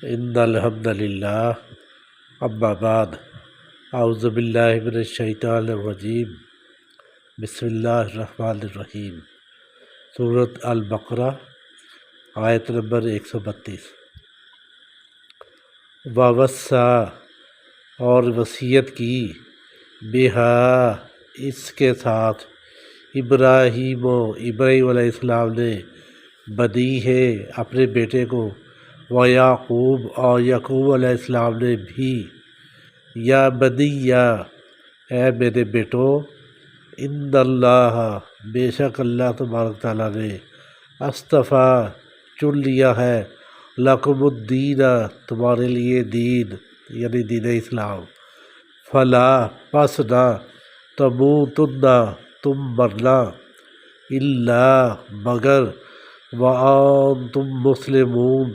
ان الحمد للہ اما بعد اعوذ باللہ من الشیطان الرجیم بسم اللہ الرحمن الرحیم سورۃ البقرہ آیت نمبر 132۔ ووصّا اور وصیت کی بہا اس کے ساتھ ابراہیم علیہ السلام نے بدی ہے اپنے بیٹے کو، و یعقوب اور یعقوب علیہ السلام نے بھی، یا بنیا اے میرے بیٹو، ان اللہ بے شک اللہ تبارک تعالیٰ نے اصطفیٰ چن لیا ہے، لکم الدین تمہارے لیے دین یعنی دین اسلام، فلا پس نہ تموتن تم مرنا، الا مگر وانتم مسلمون